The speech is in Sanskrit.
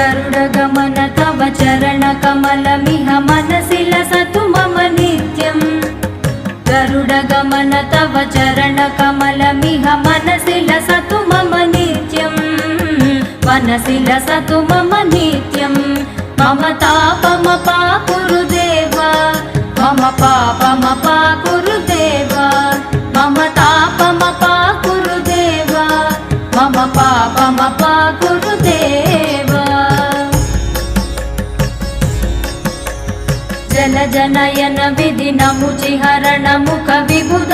गरुडगमन तव चरणकमलमिह मनसि लसतु मम नित्यम् गरुडगमन तव चरणकमलमिह मनसि लसतु मम नित्यम् मनसि लसतु मम नित्यम् मम तापमपाकुरु देव मम पापमपाकुरु देव मम तापमपाकुरु देव मम पापमपाकुरु देव जलजनयन विधिनमुचिहरण मुख विबुध